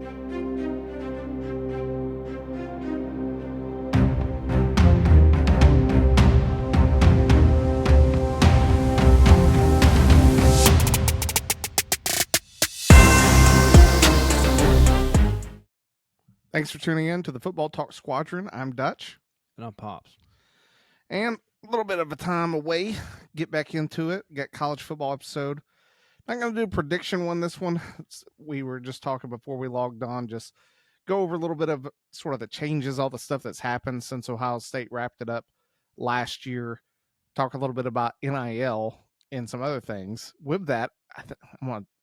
Thanks for tuning in to the Football Talk Squadron. I'm Dutch. And I'm Pops. And a little bit of a time away. Get back into it. Got college football episode. Not going to do a prediction one this one. We were just talking before we logged on. Just go over a little bit of sort of the changes, all the stuff that's happened since Ohio State wrapped it up last year. Talk a little bit about NIL and some other things. With that,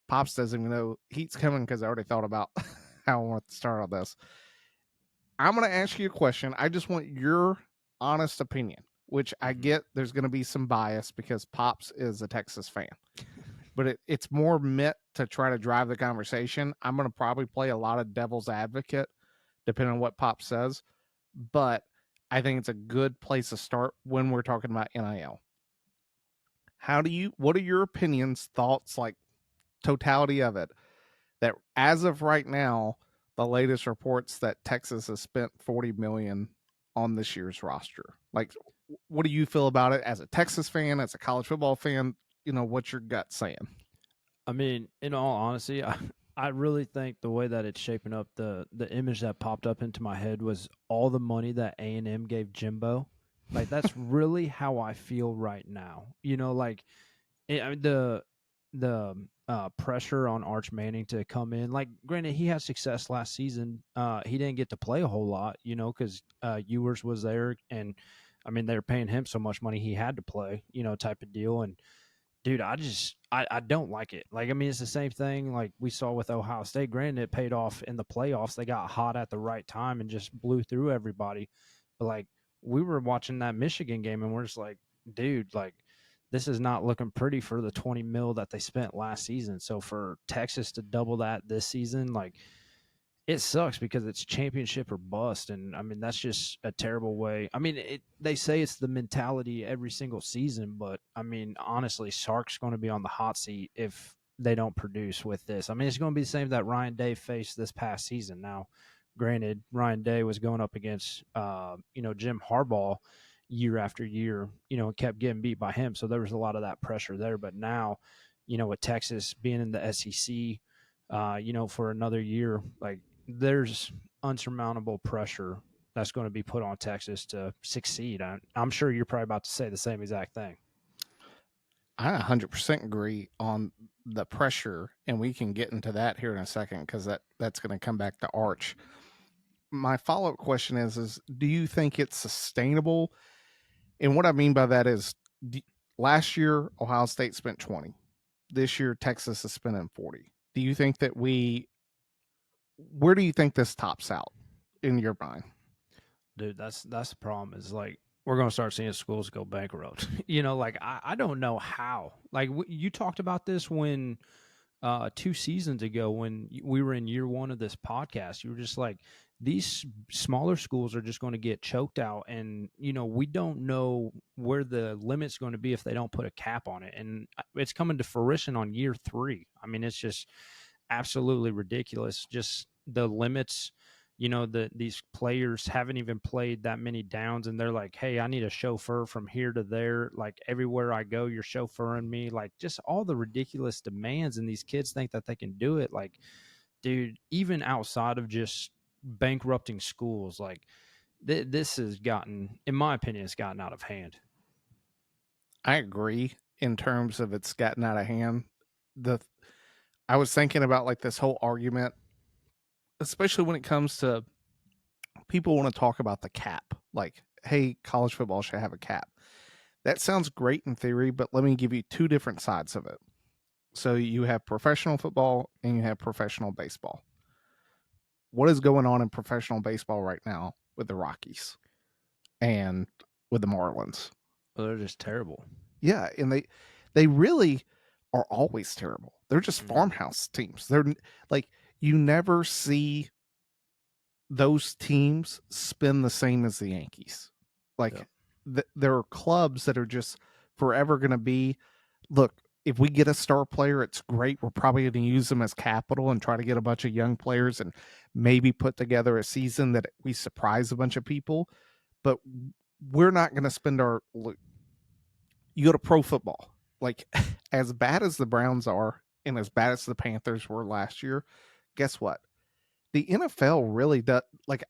Pops doesn't even know heat's coming because I already thought about how I want to start on this. I'm going to ask you a question. I just want your honest opinion, which I get there's going to be some bias because Pops is a Texas fan. But it's more meant to try to drive the conversation. I'm going to probably play a lot of devil's advocate, depending on what Pops says. But I think it's a good place to start when we're talking about NIL. What are your opinions, thoughts, like totality of it? That as of right now, the latest reports that Texas has spent $40 million on this year's roster. Like, what do you feel about it as a Texas fan, as a college football fan? You know, what's your gut saying? I mean, in all honesty, I really think the way that it's shaping up, the image that popped up into my head was all the money that A&M gave Jimbo. Like, that's really how I feel right now. You know, like the pressure on Arch Manning to come in. Like, granted, he had success last season. He didn't get to play a whole lot, you know, because Ewers was there, and I mean, they were paying him so much money he had to play, you know, type of deal. And dude, I don't like it. Like, I mean, it's the same thing like we saw with Ohio State. Granted, it paid off in the playoffs. They got hot at the right time and just blew through everybody. But like, we were watching that Michigan game and we're just like, dude, like, this is not looking pretty for the 20 mil that they spent last season. So for Texas to double that this season, like, it sucks because it's championship or bust. And I mean, that's just a terrible way. I mean, they say it's the mentality every single season, but I mean, honestly, Sark's going to be on the hot seat if they don't produce with this. I mean, it's going to be the same that Ryan Day faced this past season. Now, granted, Ryan Day was going up against, Jim Harbaugh year after year, you know, kept getting beat by him. So there was a lot of that pressure there. But now, you know, with Texas being in the SEC, for another year, like, there's unsurmountable pressure that's going to be put on Texas to succeed. I'm sure you're probably about to say the same exact thing. I 100% agree on the pressure, and we can get into that here in a second because that's going to come back to Arch. My follow-up question is do you think it's sustainable? And what I mean by that is last year, Ohio State spent 20. This year, Texas is spending 40. Do you think that where do you think this tops out in your mind? Dude, that's the problem is, like, we're going to start seeing schools go bankrupt. You know, like, I don't know how. Like, you talked about this when 2 seasons ago when we were in year one of this podcast. You were just like, these smaller schools are just going to get choked out, and, you know, we don't know where the limit's going to be if they don't put a cap on it. And it's coming to fruition on year 3. I mean, it's just absolutely ridiculous. Just the limits, you know, these players haven't even played that many downs, and they're like, hey, I need a chauffeur from here to there. Like, everywhere I go, you're chauffeuring me. Like, just all the ridiculous demands, and these kids think that they can do it. Like, dude, even outside of just bankrupting schools, like, this has gotten, in my opinion, it's gotten out of hand. I agree in terms of it's gotten out of hand. I was thinking about, like, this whole argument, especially when it comes to people want to talk about the cap. Like, hey, college football should have a cap. That sounds great in theory, but let me give you 2 different sides of it. So you have professional football and you have professional baseball. What is going on in professional baseball right now with the Rockies and with the Marlins? Well, they're just terrible. Yeah, and they really are always terrible. They're just farmhouse teams. They're like, you never see those teams spin the same as the Yankees. Like, there are clubs that are just forever going to be, look, if we get a star player, it's great. We're probably going to use them as capital and try to get a bunch of young players and maybe put together a season that we surprise a bunch of people. But we're not going to spend our. You go to pro football, like as bad as the Browns are and as bad as the Panthers were last year. Guess what? The NFL really does. Like,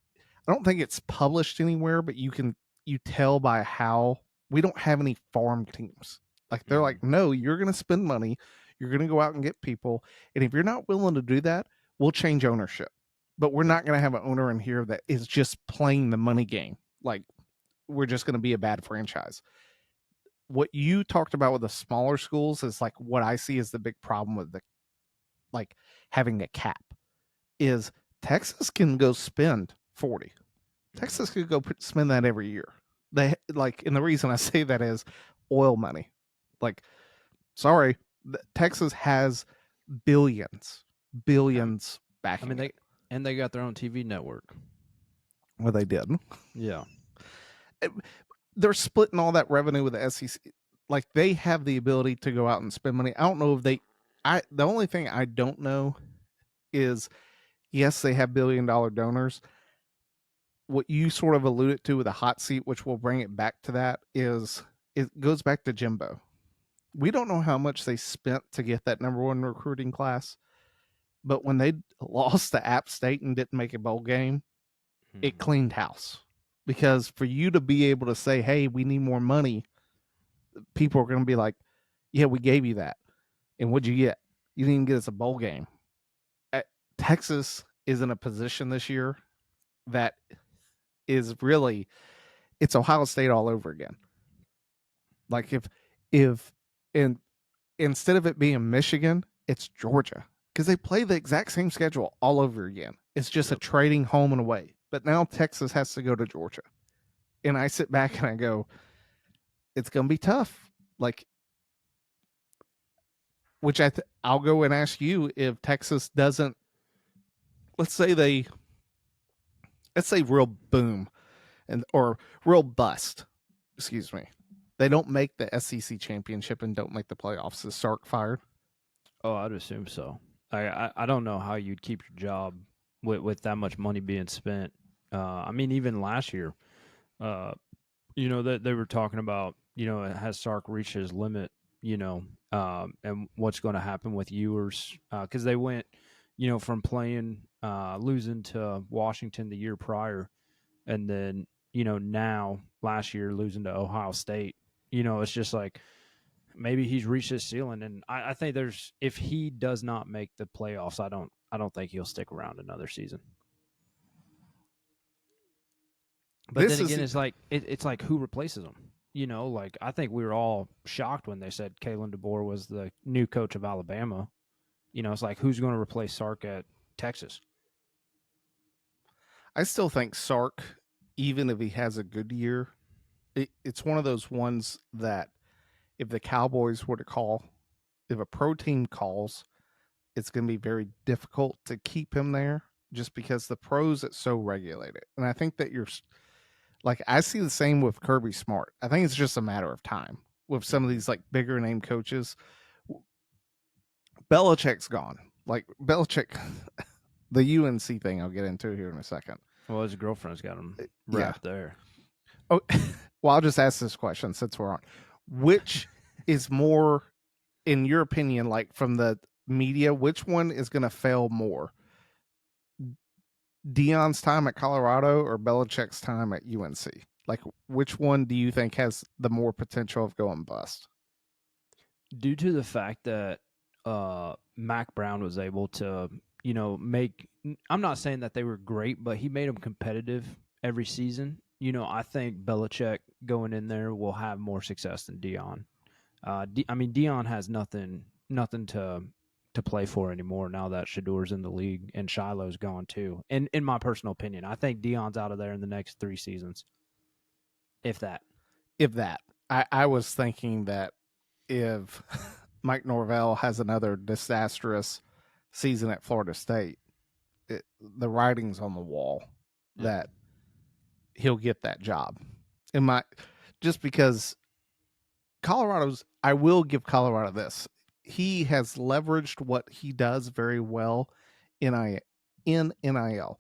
I don't think it's published anywhere, but you tell by how we don't have any farm teams. Like they're like, no, you're going to spend money, you're going to go out and get people, and if you're not willing to do that, we'll change ownership. But we're not going to have an owner in here that is just playing the money game. Like we're just going to be a bad franchise. What you talked about with the smaller schools is like what I see as the big problem with the like having a cap is Texas can go spend 40. Texas could go spend that every year. They like, and the reason I say that is oil money. Like, sorry, Texas has billions backing. I mean, they got their own TV network. Well, they did. Yeah. They're splitting all that revenue with the SEC. Like they have the ability to go out and spend money. I don't know if the only thing I don't know is yes, they have billion-dollar donors. What you sort of alluded to with a hot seat, which will bring it back to that, is it goes back to Jimbo. We don't know how much they spent to get that number one recruiting class, but when they lost to App State and didn't make a bowl game, it cleaned house. Because for you to be able to say, hey, we need more money, people are going to be like, yeah, we gave you that. And what'd you get? You didn't even get us a bowl game. Texas is in a position this year that is really, it's Ohio State all over again. Like if and instead of it being Michigan, it's Georgia because they play the exact same schedule all over again. It's just a trading home and away. But now Texas has to go to Georgia, and I sit back and I go, it's gonna be tough. Like, which I'll go and ask you if Texas doesn't. Let's say real boom or real bust. Excuse me. They don't make the SEC championship and don't make the playoffs. Is Sark fired? Oh, I'd assume so. I don't know how you'd keep your job with that much money being spent. I mean, even last year, that they were talking about, has Sark reached his limit, and what's going to happen with Ewers because they went, from playing losing to Washington the year prior, and then now last year losing to Ohio State. It's just like maybe he's reached his ceiling, and I think if he does not make the playoffs, I don't think he'll stick around another season. But then again, it's like who replaces him? Like I think we were all shocked when they said Kalen DeBoer was the new coach of Alabama. It's like who's going to replace Sark at Texas? I still think Sark, even if he has a good year, it's one of those ones that if the Cowboys were to call, if a pro team calls, it's going to be very difficult to keep him there just because the pros it's so regulated. And I think that like I see the same with Kirby Smart. I think it's just a matter of time with some of these like bigger name coaches. Belichick's gone. Like Belichick, the UNC thing I'll get into here in a second. Well, his girlfriend's got him wrapped there. Oh, well, I'll just ask this question since we're on. Which is more, in your opinion, like from the media, which one is going to fail more? Deion's time at Colorado or Belichick's time at UNC? Like, which one do you think has the more potential of going bust? Due to the fact that Mac Brown was able to, make. I'm not saying that they were great, but he made them competitive every season. I think Belichick going in there will have more success than Deion. I mean, Deion has nothing to play for anymore now that Shador's in the league and Shiloh's gone too. And in my personal opinion, I think Deion's out of there in the next 3 seasons, if that. I was thinking that if Mike Norvell has another disastrous season at Florida State, the writing's on the wall that he'll get that job. Just because I will give Colorado this. he has leveraged what he does very well in NIL.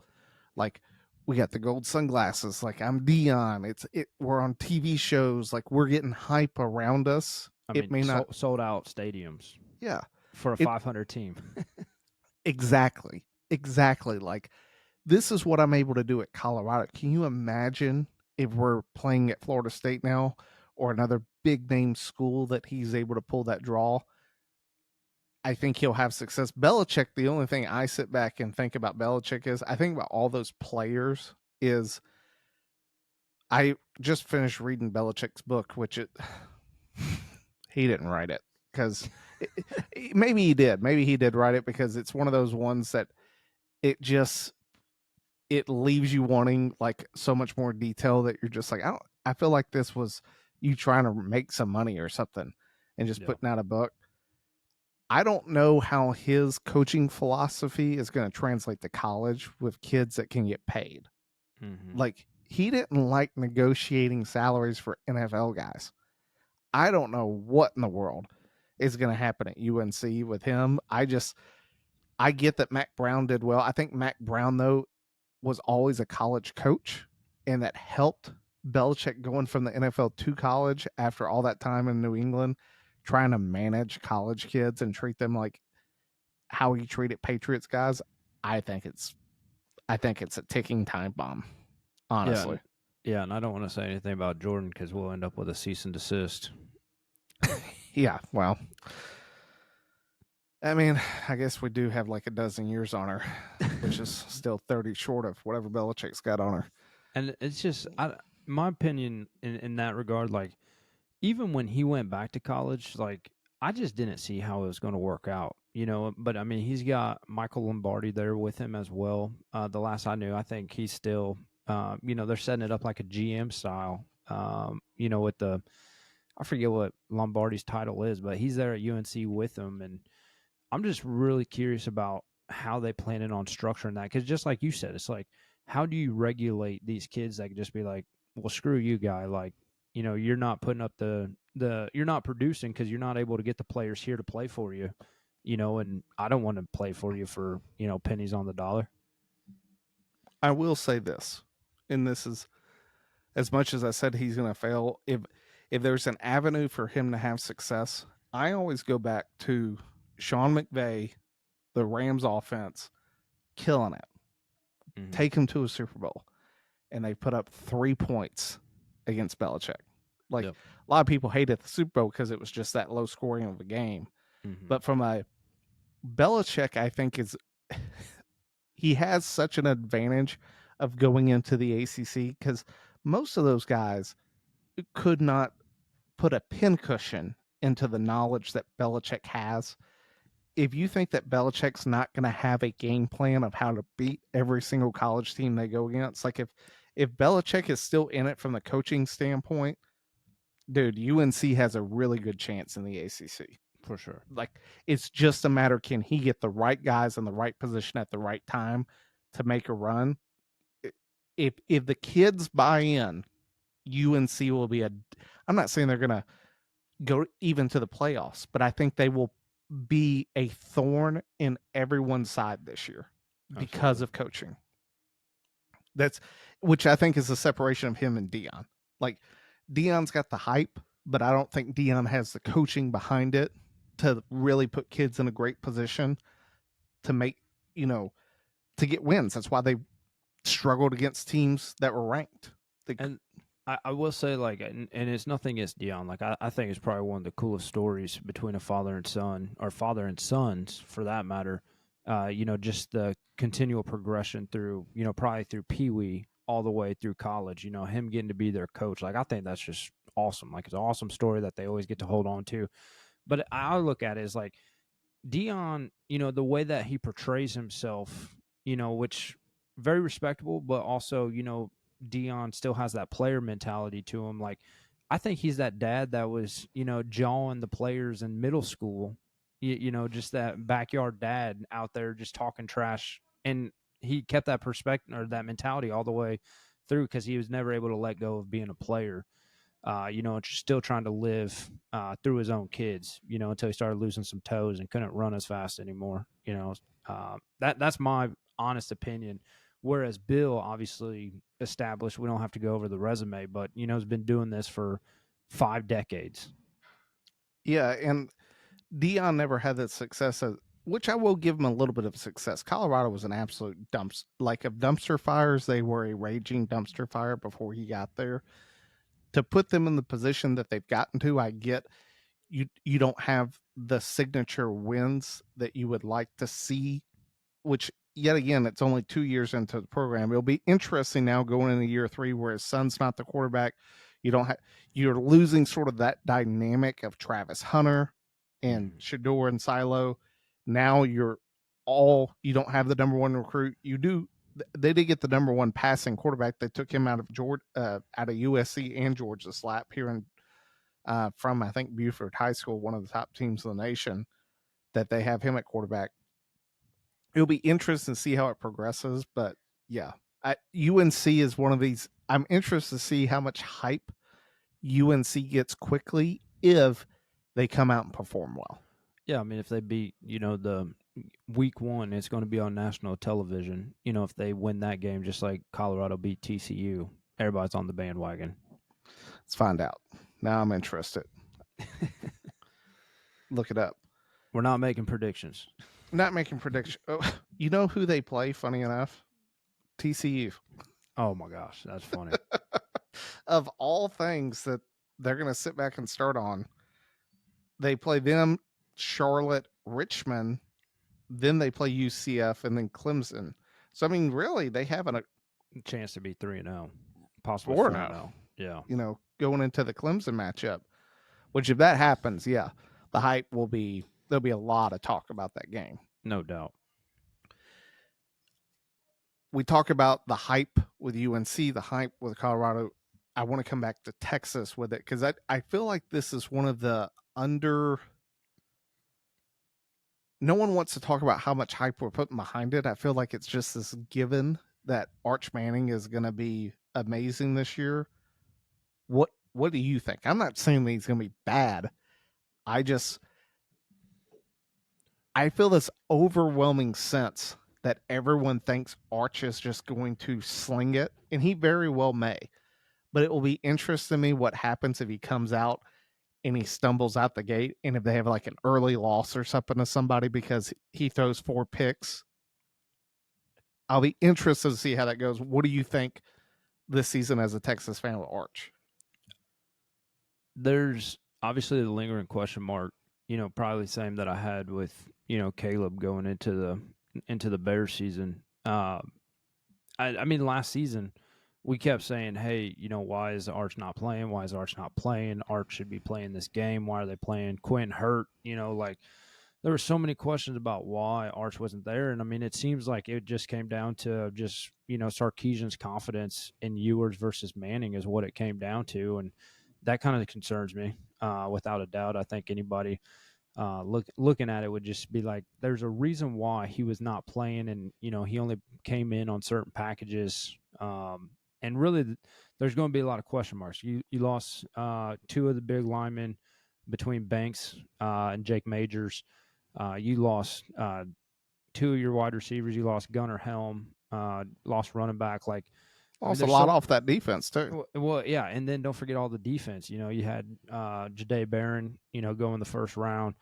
Like we got the gold sunglasses. Like I'm Dion. We're on TV shows. Like we're getting hype around us. I It mean, may not. sold out stadiums Yeah. for a It 500 team. exactly. Like this is what I'm able to do at Colorado. Can you imagine if we're playing at Florida State now or another big name school that he's able to pull that draw? I think he'll have success. Belichick, the only thing I sit back and think about Belichick is I think about all those players is I just finished reading Belichick's book, which he didn't write it because maybe he did. Maybe he did write it because it's one of those ones that it just it leaves you wanting like so much more detail that you're just like I feel like this was you trying to make some money or something and just Yeah. putting out a book. I don't know how his coaching philosophy is going to translate to college with kids that can get paid. Mm-hmm. Like he didn't like negotiating salaries for NFL guys. I don't know what in the world is going to happen at UNC with him. I get that Mac Brown did well. I think Mac Brown though was always a college coach, and that helped Belichick going from the NFL to college after all that time in New England, trying to manage college kids and treat them like how he treated Patriots guys. I think it's I think it's a ticking time bomb, Yeah. honestly. Yeah. And I don't want to say anything about Jordan because we'll end up with a cease and desist. Yeah, well, I mean, I guess we do have like a dozen years on her, which is still 30 short of whatever Belichick's got on her. And it's just, my opinion in that regard, like, even when he went back to college, like, I just didn't see how it was going to work out, you know. But I mean, he's got Michael Lombardi there with him as well. The last I knew, I think he's still, you know, they're setting it up like a GM style, you know, with I forget what Lombardi's title is, but he's there at UNC with them. And I'm just really curious about how they planning on structuring that. Because just like you said, it's like, how do you regulate these kids that could just be like, well, screw you, guy. Like, you know, you're not putting up you're not producing because you're not able to get the players here to play for you, you know, and I don't want to play for you for, you know, pennies on the dollar. I will say this, and this is as much as I said he's going to fail. If there's an avenue for him to have success, I always go back to Sean McVay, the Rams offense, killing it. Mm-hmm. Take him to a Super Bowl, and they put up 3 points against Belichick. Like Yep. a lot of people hated the Super Bowl because it was just that low scoring of a game. Mm-hmm. But from a Belichick, I think is he has such an advantage of going into the ACC because most of those guys could not put a pincushion into the knowledge that Belichick has. If you think that Belichick's not going to have a game plan of how to beat every single college team they go against, like if Belichick is still in it from the coaching standpoint, dude, UNC has a really good chance in the ACC. For sure. Like it's just a matter can he get the right guys in the right position at the right time to make a run. If the kids buy in, UNC will be a I'm not saying they're going to go even to the playoffs, but I think they will be a thorn in everyone's side this year because Absolutely. of coaching. That's which I think is the separation of him and Dion. Like Dion's got the hype, but I don't think Dion has the coaching behind it to really put kids in a great position to make, you know, to get wins. That's why they struggled against teams that were ranked. And I will say, like, and it's nothing against Dion. Like, I think it's probably one of the coolest stories between a father and son, or father and sons, for that matter. You know, just the continual progression through, you know, probably through Pee Wee all the way through college. You know, him getting to be their coach. Like, I think that's just awesome. Like, it's an awesome story that they always get to hold on to. But I look at it as like Dion, you know, the way that he portrays himself, you know, which very respectable, but also, you know, Dion still has that player mentality to him. Like, I think he's that dad that was, you know, jawing the players in middle school, you know, just that backyard dad out there just talking trash. And he kept that perspective or that mentality all the way through because he was never able to let go of being a player. still trying to live through his own kids, until he started losing some toes and couldn't run as fast anymore. That's my honest opinion. Whereas Bill, obviously established, we don't have to go over the resume, but has been doing this for 5 decades. Yeah, and Dion never had that success, which I will give him a little bit of success. Colorado was an absolute dumpster, like of dumpster fires. They were a raging dumpster fire before he got there. To put them in the position that they've gotten to, I get you don't have the signature wins that you would like to see, which yet again, it's only 2 years into the program. It'll be interesting now going into year 3 where his son's not the quarterback. You don't have you're losing sort of that dynamic of Travis Hunter and Shador and Silo. Now you don't have the number 1 recruit. You do they did get the number 1 passing quarterback. They took him out of USC and Georgia slap here in from I think Buford High School, one of the top teams in the nation. That they have him at quarterback. It'll be interesting to see how it progresses, but yeah, UNC is one of these. I'm interested to see how much hype UNC gets quickly if they come out and perform well. Yeah, I mean, if they beat, the week 1, it's going to be on national television. If they win that game, just like Colorado beat TCU, everybody's on the bandwagon. Let's find out. Now I'm interested. Look it up. We're not making predictions. Not making predictions. Oh, you know who they play, funny enough? TCU. Oh my gosh, that's funny. Of all things that they're going to sit back and start on, they play them, Charlotte, Richmond, then they play UCF, and then Clemson. So I mean, really, they have a chance to be 3-0, possibly 4-0. Yeah, going into the Clemson matchup. Which, if that happens, yeah, the hype will be. There'll be a lot of talk about that game. No doubt. We talk about the hype with UNC, the hype with Colorado. I want to come back to Texas with it because I feel like this is one of the under. No one wants to talk about how much hype we're putting behind it. I feel like it's just this given that Arch Manning is going to be amazing this year. What do you think? I'm not saying that he's going to be bad. I feel this overwhelming sense that everyone thinks Arch is just going to sling it, and he very well may. But it will be interesting to me what happens if he comes out and he stumbles out the gate, and if they have like an early loss or something to somebody because he throws 4 picks. I'll be interested to see how that goes. What do you think this season as a Texas fan with Arch? There's obviously the lingering question mark, probably the same that I had with, Caleb going into the Bears season. I mean, last season we kept saying, hey, why is Arch not playing? Why is Arch not playing? Arch should be playing this game. Why are they playing? Quinn hurt, like there were so many questions about why Arch wasn't there. And I mean, it seems like it just came down to just, Sarkisian's confidence in Ewers versus Manning is what it came down to. And that kind of concerns me, without a doubt. I think anybody looking at it would just be like, there's a reason why he was not playing, and he only came in on certain packages. And really, there's going to be a lot of question marks. You lost 2 of the big linemen between Banks and Jake Majors. You lost 2 of your wide receivers. You lost Gunnar Helm. Lost running back. Lost a lot off that defense too. Well, yeah, and then don't forget all the defense. You had Jahdae Barron, go in the first round.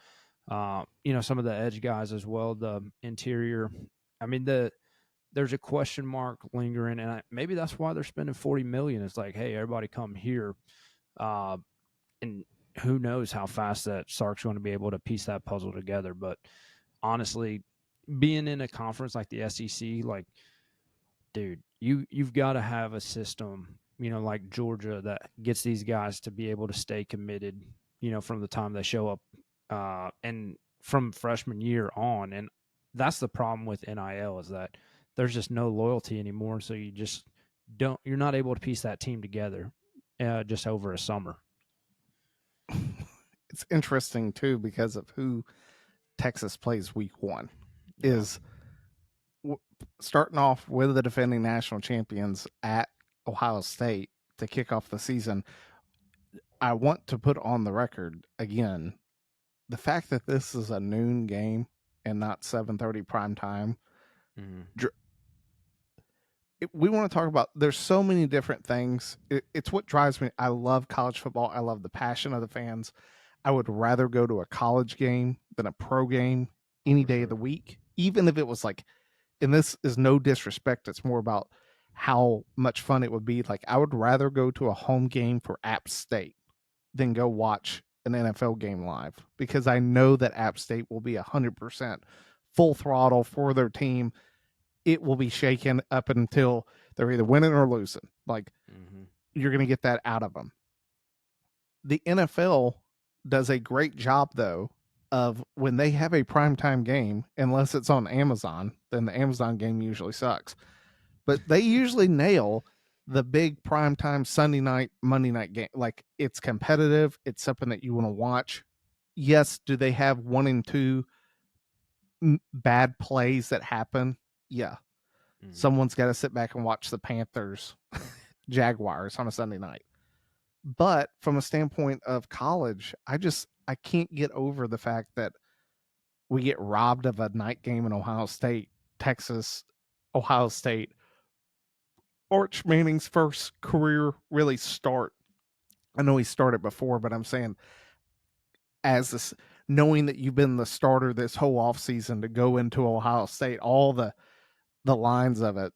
Some of the edge guys as well, the interior. I mean, there's a question mark lingering, and maybe that's why they're spending $40 million. It's like, hey, everybody come here, and who knows how fast that Sark's going to be able to piece that puzzle together. But honestly, being in a conference like the SEC, like, dude, you've got to have a system, like Georgia, that gets these guys to be able to stay committed, from the time they show up, and from freshman year on. And that's the problem with NIL, is that there's just no loyalty anymore. So you're not able to piece that team together just over a summer. It's interesting too because of who Texas plays week 1. Yeah. Is starting off with the defending national champions at Ohio State to kick off the season. I want to put on the record again the fact that this is a noon game and not 7:30 prime time. Mm-hmm. We want to talk about. There's so many different things. It's what drives me. I love college football. I love the passion of the fans. I would rather go to a college game than a pro game any For day of sure. the week, even if it was like. And this is no disrespect. It's more about how much fun it would be. Like I would rather go to a home game for App State than go watch an NFL game live because I know that App State will be 100% full throttle for their team. It will be shaken up until they're either winning or losing. Like Mm-hmm. you're going to get that out of them. The NFL does a great job though of when they have a primetime game, unless it's on Amazon, then the Amazon game usually sucks. But they usually nail the big primetime Sunday night, Monday night game. Like it's competitive, it's something that you want to watch. Yes, do they have one and two bad plays that happen? Yeah. Mm-hmm. Someone's got to sit back and watch the Panthers Jaguars on a Sunday night. But from a standpoint of college, I can't get over the fact that we get robbed of a night game in Ohio State, Texas, Ohio State. Arch Manning's first career really start. I know he started before, but I'm saying as this knowing that you've been the starter this whole offseason to go into Ohio State, all the lines of it,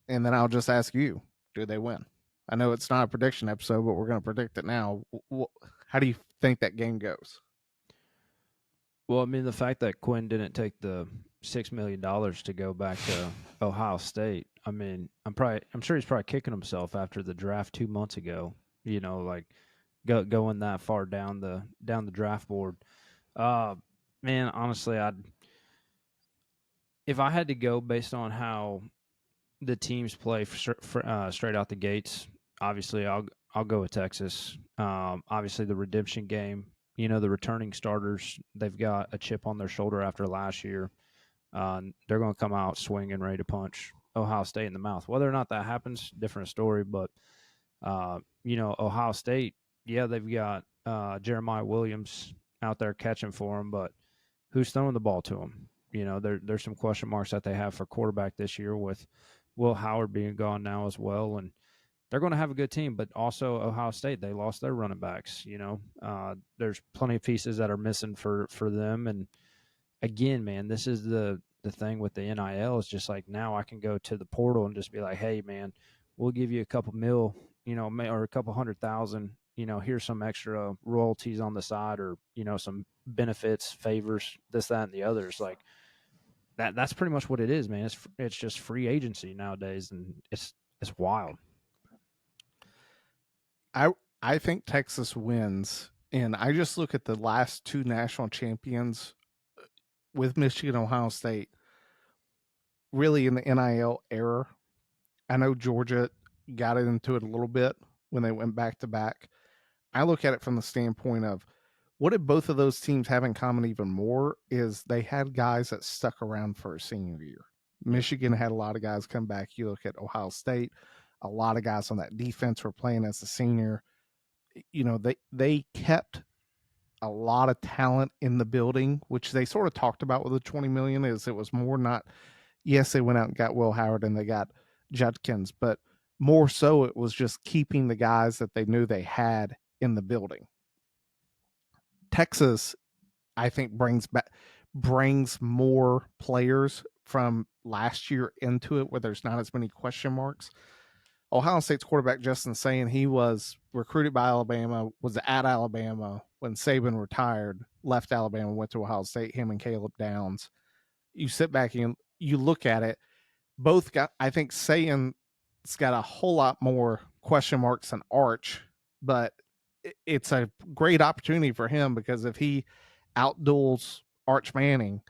and then I'll just ask you, do they win? I know it's not a prediction episode, but we're going to predict it now. How do you think that game goes? Well, I mean, the fact that Quinn didn't take the $6 million to go back to Ohio State. I mean, I'm sure he's probably kicking himself after the draft 2 months ago. You know, like going that far down the draft board. Uh, man, honestly, if I had to go based on how the teams play straight out the gates, obviously I'll go with Texas. Obviously the redemption game. You know, the returning starters, they've got a chip on their shoulder after last year. They're going to come out swinging, ready to punch Ohio State in the mouth. Whether or not that happens, different story. But you know, Ohio State, yeah, they've got Jeremiah Williams out there catching for them, but who's throwing the ball to them? You know, there's some question marks that they have for quarterback this year with Will Howard being gone now as well, and they're going to have a good team. But also Ohio State, they lost their running backs. You know, there's plenty of pieces that are missing for them. And again, man, this is the thing with the NIL is just like now I can go to the portal and just be like, hey, man, we'll give you a couple mil, you know, or a couple 100,000. You know, here's some extra royalties on the side, or you know, some benefits, favors, this, that, and the others. Like that's pretty much what it is, man. It's just free agency nowadays, and it's wild. I I think Texas wins, and I just look at the last two national champions with Michigan, Ohio State, really in the NIL era. I know Georgia got into it a little bit when they went back to back. I look at it from the standpoint of what did both of those teams have in common even more is they had guys that stuck around for a senior year. Yep. Michigan had a lot of guys come back. You look at Ohio State, a lot of guys on that defense were playing as a senior. You know, they kept a lot of talent in the building, which they sort of talked about with the 20 million is it was more not yes, they went out and got Will Howard and they got Judkins, but more so it was just keeping the guys that they knew they had in the building. Texas, I think, brings more players from last year into it where there's not as many question marks. Ohio State's quarterback Justin saying he was recruited by Alabama, was at Alabama when Saban retired, left Alabama, went to Ohio State, him and Caleb Downs. You sit back and you look at it, both got, I think Saban's got a whole lot more question marks than Arch, but it's a great opportunity for him because if he outduels Arch Manning,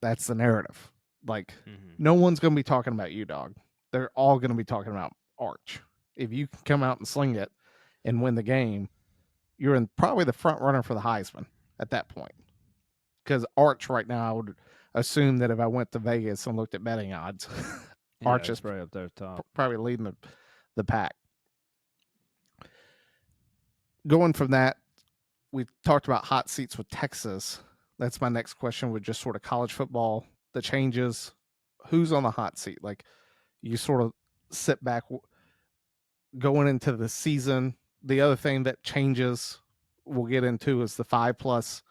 that's the narrative. Like, Mm-hmm. no one's going to be talking about you, dog. They're all going to be talking about Arch. If you can come out and sling it and win the game, you're in probably the front runner for the Heisman at that point. Because Arch right now, I would assume that if I went to Vegas and looked at betting odds, Yeah, Arch it's is right up there top. probably leading the pack. going from that, we talked about hot seats with Texas. That's my next question with just sort of college football, the changes. Who's on the hot seat? Like you sort of sit back going into the season. The other thing that changes we'll get into is the 5+.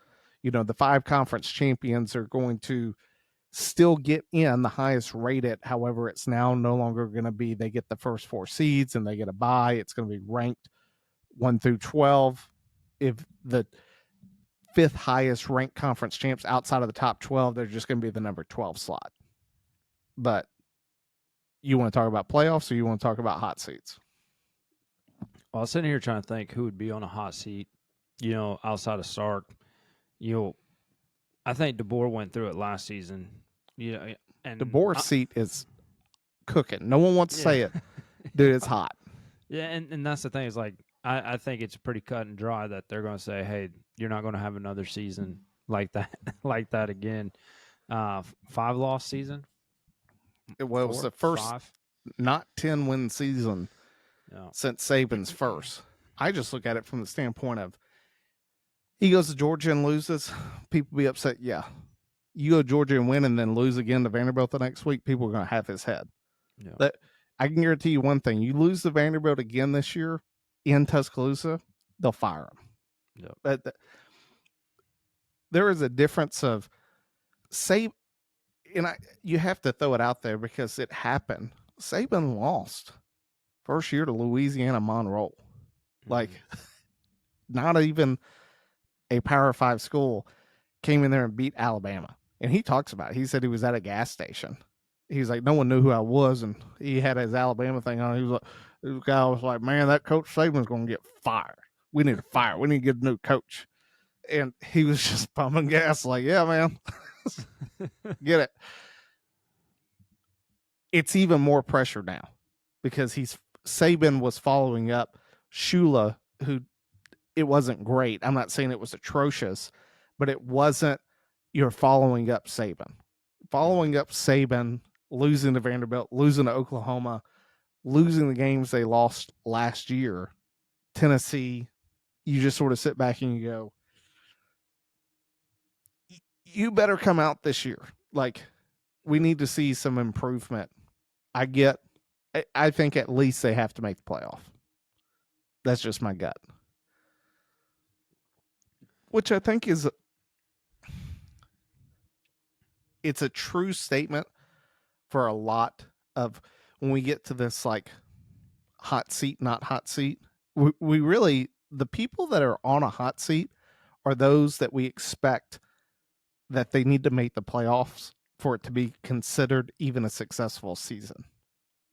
The 5 conference champions are going to still get in the highest rated. However, it's now no longer going to be they get the first 4 seeds and they get a bye. It's going to be ranked 1 through 12. If the 5th highest ranked conference champs outside of the top 12, they're just going to be the number 12 slot. But you want to talk about playoffs or you want to talk about hot seats? Well, I was sitting here trying to think who would be on a hot seat, outside of Sark. I think DeBoer went through it last season. And DeBoer's seat is cooking. No one wants to say it. Dude, it's hot. Yeah, and that's the thing is like I think it's pretty cut and dry that they're going to say, hey, you're not going to have another season like that again. 5-loss season. It was the first 5? not 10-win season since Saban's first. I just look at it from the standpoint of he goes to Georgia and loses, people be upset. Yeah. You go to Georgia and win and then lose again to Vanderbilt the next week, people are going to have his head. Yeah. That I can guarantee you one thing. You lose to Vanderbilt again this year in Tuscaloosa, they'll fire him. Yep. But there is a difference of you have to throw it out there because it happened. Saban lost first year to Louisiana Monroe. Mm-hmm. Like, not even a Power 5 school came in there and beat Alabama. And he talks about it. He said he was at a gas station. He was like, no one knew who I was, and he had his Alabama thing on. He was like, this guy was like, man, that Coach Saban's going to get fired. We need to fire. We need to get a new coach. And he was just pumping gas like, yeah, man, get it. It's even more pressure now because Saban was following up Shula, who it wasn't great. I'm not saying it was atrocious, but it wasn't you're following up Saban. Following up Saban, losing to Vanderbilt, losing to Oklahoma, losing the games they lost last year, Tennessee, you just sort of sit back and you go, you better come out this year. Like, we need to see some improvement. I think at least they have to make the playoff. That's just my gut. Which I think it's a true statement for a lot of when we get to this like hot seat, not hot seat. We really, the people that are on a hot seat are those that we expect that they need to make the playoffs for it to be considered even a successful season.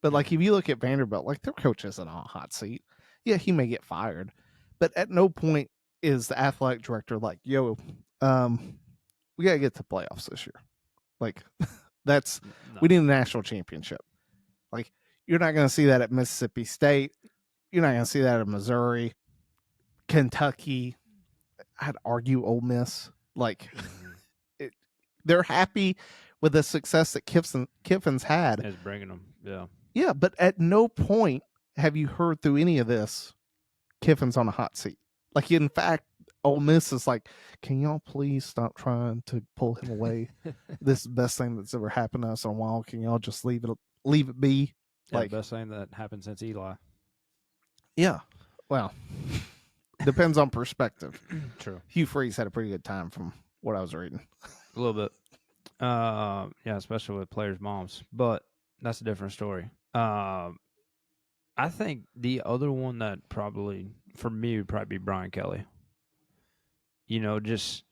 But like if you look at Vanderbilt, like their coach isn't on a hot seat. Yeah, he may get fired, but at no point is the athletic director like, yo, we gotta get to playoffs this year. Like we need a national championship. Like you're not gonna see that at Mississippi State. You're not gonna see that at Missouri, Kentucky. I'd argue Ole Miss. Like they're happy with the success that Kiffin's had. Is bringing them, yeah. Yeah, but at no point have you heard through any of this Kiffin's on a hot seat. Like, in fact, Ole Miss is like, can y'all please stop trying to pull him away? This is the best thing that's ever happened to us in a while. Can y'all just leave it be? Yeah, like, best thing that happened since Eli. Yeah. Well, depends on perspective. True. Hugh Freeze had a pretty good time from what I was reading. A little bit. Yeah, especially with players' moms. But that's a different story. I think the other one that probably, for me, would probably be Brian Kelly. Just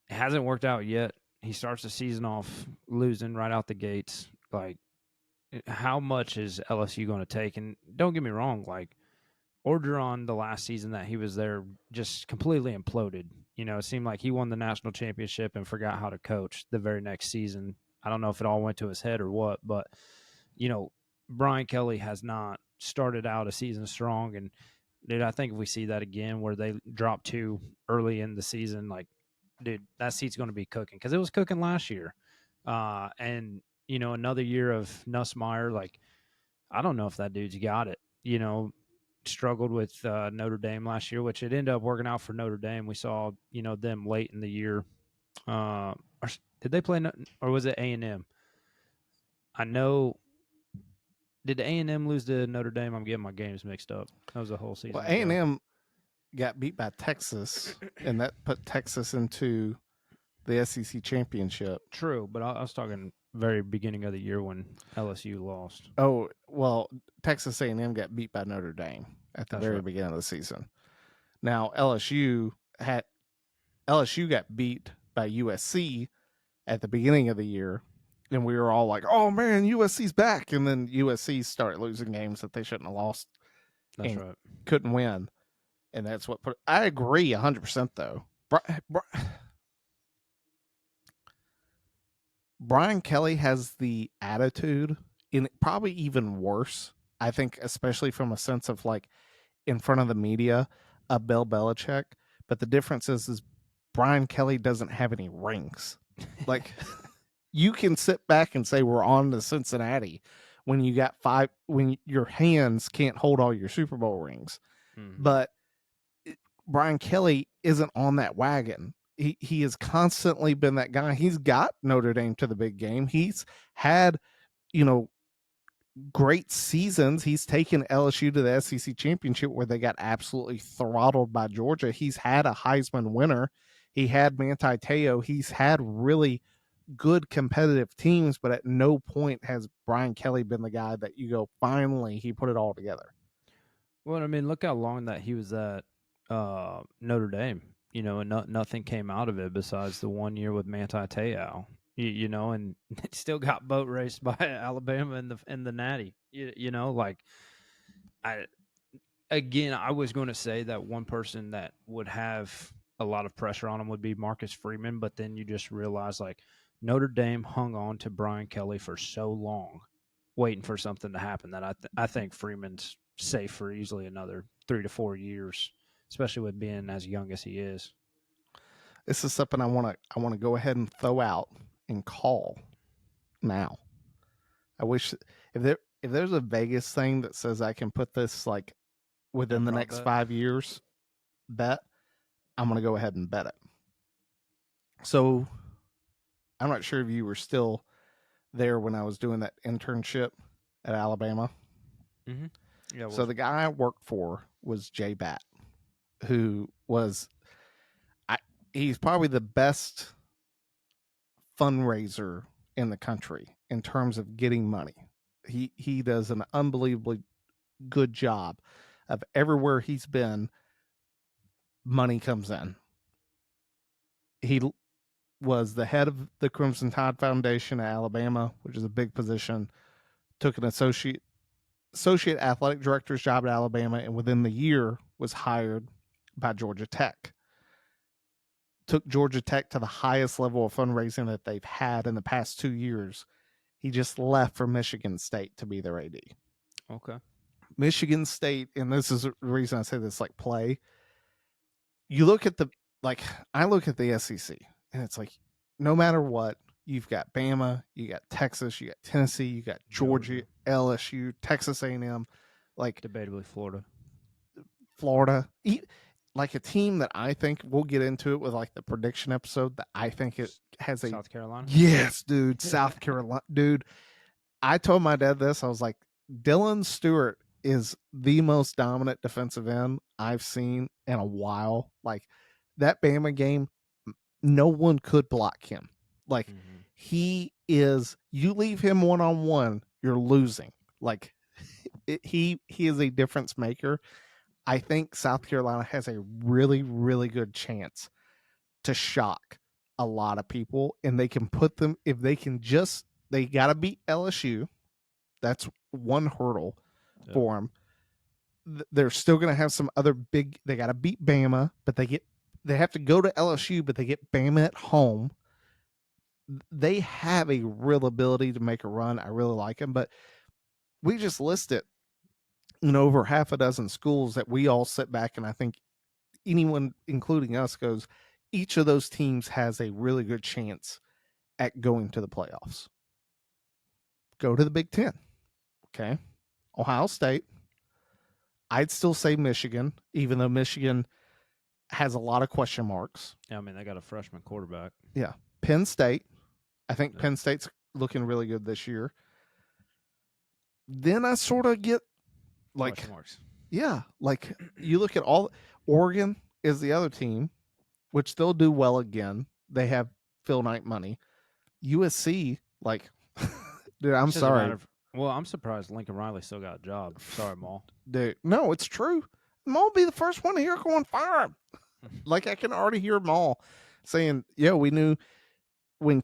it hasn't worked out yet. He starts the season off losing right out the gates. Like, how much is LSU going to take? And don't get me wrong, like, Orgeron, the last season that he was there, just completely imploded. It seemed like he won the national championship and forgot how to coach the very next season. I don't know if it all went to his head or what, but, Brian Kelly has not started out a season strong. And, dude, I think if we see that again where they drop 2 early in the season, like, dude, that seat's going to be cooking because it was cooking last year. And, another year of Nussmeier, like, I don't know if that dude's got it. struggled with Notre Dame last year, which it ended up working out for Notre Dame. We saw them late in the year. Did they play or was it A&M? I know. Did A&M lose to Notre Dame? I'm getting my games mixed up. That was a whole season Well, ago. A&M got beat by Texas, and that put Texas into the SEC championship. True, but I was talking very beginning of the year when LSU lost. Oh, well, Texas A&M got beat by Notre Dame at the very beginning of the season. Now LSU got beat by USC at the beginning of the year, and we were all like, "Oh man, USC's back!" And then USC started losing games that they shouldn't have lost. That's right. Couldn't win, and that's what put. I agree 100% though. Brian Kelly has the attitude, and probably even worse, I think, especially from a sense of like in front of the media, of Bill Belichick. But the difference is Brian Kelly doesn't have any rings. Like you can sit back and say we're on to Cincinnati when you got when your hands can't hold all your Super Bowl rings. Mm-hmm. But Brian Kelly isn't on that wagon. He has constantly been that guy. He's got Notre Dame to the big game. He's had, great seasons. He's taken LSU to the SEC championship where they got absolutely throttled by Georgia. He's had a Heisman winner. He had Manti Te'o. He's had really good competitive teams, but at no point has Brian Kelly been the guy that you go, finally, he put it all together. Well, I mean, look how long that he was at Notre Dame, and nothing came out of it besides the 1 year with Manti Te'o, and still got boat raced by Alabama in the Natty, I was going to say that one person that would have a lot of pressure on him would be Marcus Freeman, but then you just realize like Notre Dame hung on to Brian Kelly for so long, waiting for something to happen that I think Freeman's safe for easily another 3 to 4 years, especially with being as young as he is. This is something I want to go ahead and throw out and call now. I wish if there's a Vegas thing that says I can put this like within the next 5 years bet, I'm going to go ahead and bet it. So I'm not sure if you were still there when I was doing that internship at Alabama. Mm-hmm. Yeah. So the guy I worked for was Jay Batt, who was, he's probably the best fundraiser in the country in terms of getting money. He does an unbelievably good job of everywhere he's been, money comes in. He was the head of the Crimson Tide Foundation at Alabama, which is a big position, took an associate athletic director's job at Alabama, and within the year was hired by Georgia Tech. Took Georgia Tech to the highest level of fundraising that they've had in the past 2 years. He just left for Michigan State to be their AD. Okay. Michigan State, and this is the reason I say this, like, play. You look at I look at the SEC, and it's like, no matter what, you've got Bama, you got Texas, you got Tennessee, you got Georgia, LSU, Texas A&M, like debatably Florida, like a team that I think we'll get into it with like the prediction episode that I think it has South Carolina. Yes, dude, South Carolina, dude. I told my dad this. I was like, Dylan Stewart is the most dominant defensive end I've seen in a while. Like that Bama game, no one could block him. Like he is, you leave him one-on-one, you're losing. Like he is a difference maker. I think South Carolina has a really, really good chance to shock a lot of people, and they can put them, if they can just, they got to beat LSU. That's one hurdle for them. They're still going to have some other big, they got to beat Bama, but they have to go to LSU, but they get Bama at home. They have a real ability to make a run. I really like them, but we just listed over half a dozen schools that we all sit back and I think anyone, including us, goes, each of those teams has a really good chance at going to the playoffs. Go to the Big Ten. Okay. Ohio State. I'd still say Michigan, even though Michigan has a lot of question marks. Yeah, I mean, they got a freshman quarterback. Yeah. Penn State. I think Yeah. Penn State's looking really good this year. Then I sort of get like, Question marks. yeah, like you look at all. Oregon is the other team, which they'll do well again. They have Phil Knight money. USC, like, dude, I'm It's just a matter sorry. of. Well, I'm surprised Lincoln Riley still got a job. Sorry, Maul. Dude, no, it's true. Maul be the first one to hear going fire him. Like I can already hear Maul saying, "Yeah, we knew when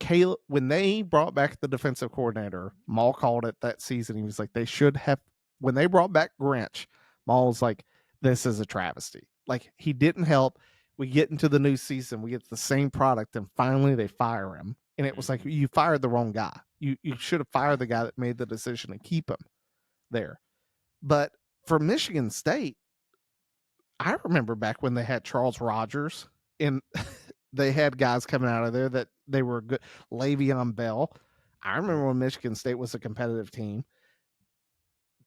they brought back the defensive coordinator, Maul called it that season. He was like, they should have when they brought back Grinch, Maul was like, this is a travesty. Like he didn't help. We get into the new season, we get the same product, and finally they fire him. And it was like you fired the wrong guy. You should have fired the guy that made the decision to keep him there. But for Michigan State, I remember back when they had Charles Rogers and they had guys coming out of there that they were good. Le'Veon Bell. I remember when Michigan State was a competitive team.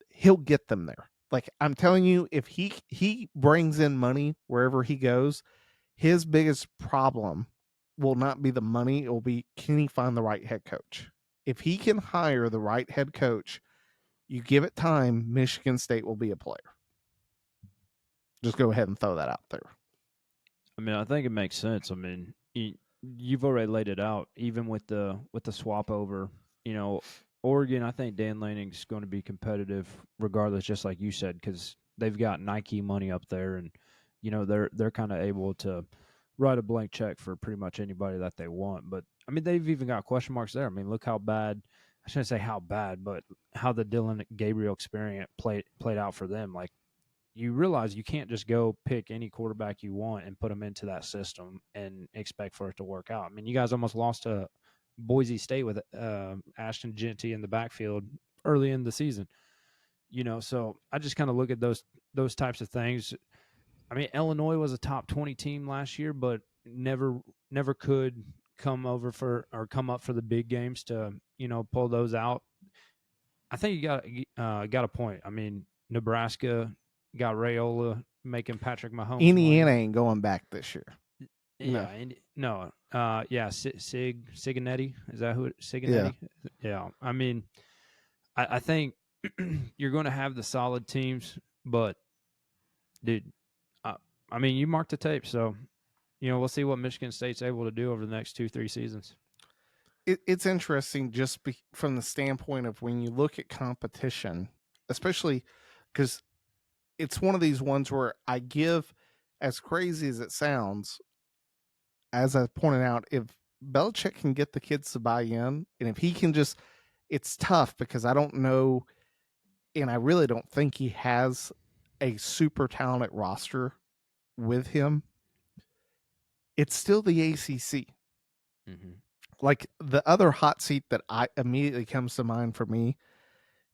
He'll get them there. Like I'm telling you, if he brings in money wherever he goes, his biggest problem will not be the money. It will be, can he find the right head coach? If he can hire the right head coach, you give it time, Michigan State will be a player. Just go ahead and throw that out there. I mean, I think it makes sense. I mean, you've already laid it out. Even with the swap over, you know, Oregon. I think Dan Lanning's going to be competitive regardless, just like you said, because they've got Nike money up there, and you know they're kind of able to write a blank check for pretty much anybody that they want. But I mean, they've even got question marks there. I mean, look how bad. I shouldn't say how bad, but how the Dylan Gabriel experience played out for them. Like you realize you can't just go pick any quarterback you want and put them into that system and expect for it to work out. I mean, you guys almost lost to Boise State with Ashton Genty in the backfield early in the season. You know, so I just kind of look at those types of things. I mean, Illinois was a top 20 team last year, but never could come up for the big games to pull those out. I think you got a point. I mean, Nebraska got Rayola making Patrick Mahomes Indiana money. ain't going back this year. Yeah, Siganetti. Is that who Siganetti? Yeah. I mean, I think you're going to have the solid teams, but dude, I mean, you mark the tape, so we'll see what Michigan State's able to do over the next 2-3 seasons. It's interesting just from the standpoint of when you look at competition, especially because it's one of these ones where I give, as crazy as it sounds, as I pointed out, if Belichick can get the kids to buy in, and if he can just, it's tough because I don't know, and I really don't think he has a super talented roster with him. It's still the ACC. Mm-hmm. Like the other hot seat that I immediately comes to mind for me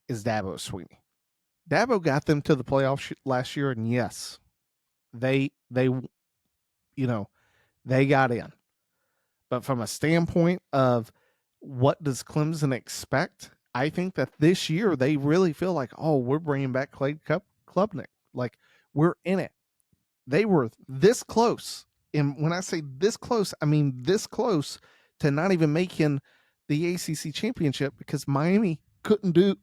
is Dabo Swinney. Dabo got them to the playoffs last year, and yes, they they got in. But from a standpoint of what does Clemson expect, I think that this year they really feel like, oh, we're bringing back Clay Klubnik. Like we're in it. They were this close. And when I say this close, I mean this close to not even making the ACC championship because Miami did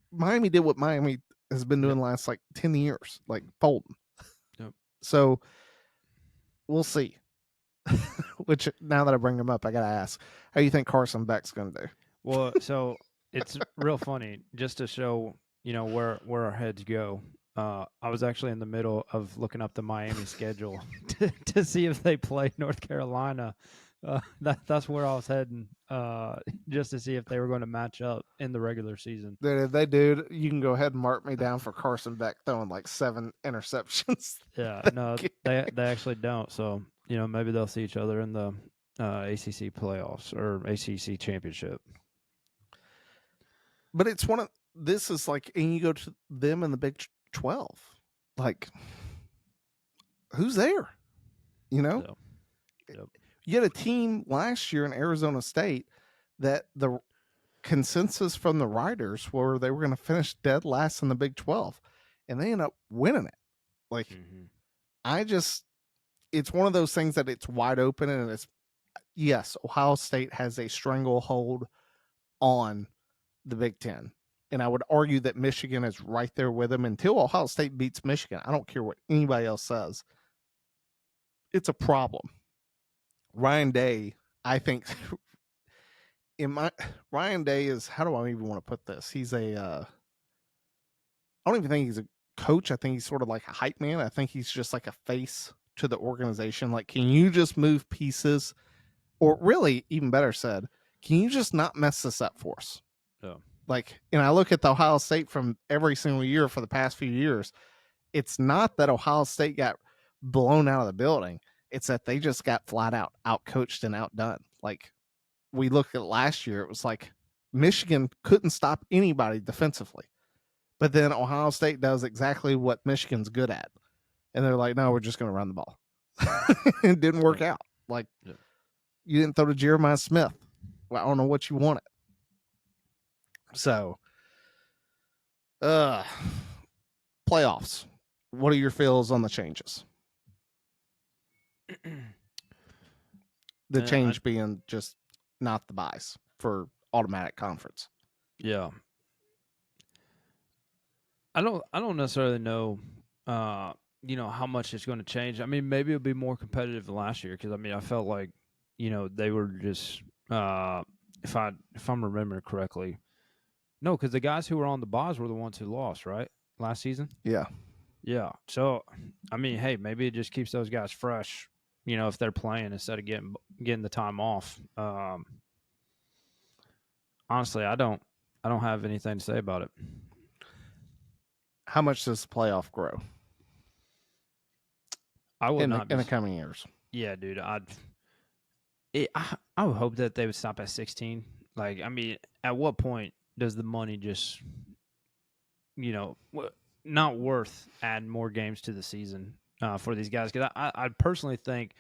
what Miami has been doing the last like 10 years, like folding. Yep. So we'll see. Which now that I bring them up, I gotta ask, how do you think Carson Beck's gonna do? Well, so it's real funny just to show where our heads go. I was actually in the middle of looking up the Miami schedule to see if they play North Carolina. That's where I was heading, just to see if they were going to match up in the regular season. If they do, you can go ahead and mark me down for Carson Beck throwing like 7 interceptions. Yeah, no, they actually don't. So maybe they'll see each other in the ACC playoffs or ACC championship. But it's this is like, and you go to them in the Big 12, like who's there? Yep. You had a team last year in Arizona State that the consensus from the writers were they were going to finish dead last in the Big 12, and they ended up winning it. Like, Mhm. it's one of those things that it's wide open, and yes, Ohio State has a stranglehold on the Big Ten. And I would argue that Michigan is right there with them until Ohio State beats Michigan. I don't care what anybody else says. It's a problem. Ryan Day, I think, Ryan Day is, how do I even want to put this? He's I don't even think he's a coach. I think he's sort of like a hype man. I think he's just like a face to the organization. Like, can you just move pieces? Or really, even better said, can you just not mess this up for us? Yeah. Like, and I look at the Ohio State from every single year for the past few years. It's not that Ohio State got blown out of the building. It's that they just got flat out outcoached and outdone. Like, we looked at last year, it was like Michigan couldn't stop anybody defensively. But then Ohio State does exactly what Michigan's good at. And they're like, no, we're just going to run the ball. It didn't work out. Like, you didn't throw to Jeremiah Smith. Well, I don't know what you wanted. So, playoffs. What are your feels on the changes? The change being just not the buys for automatic conference. Yeah. I don't necessarily know how much it's going to change. I mean, maybe it'll be more competitive than last year because I felt like they were just if I'm remembering correctly. No, because the guys who were on the buys were the ones who lost, right? Last season? Yeah. Yeah. So, hey, maybe it just keeps those guys fresh, if they're playing instead of getting the time off. Honestly, I don't have anything to say about it. How much does the playoff grow? I would in not the coming years. Yeah, dude. I would hope that they would stop at 16. Like, at what point does the money just, not worth adding more games to the season for these guys? Because I personally think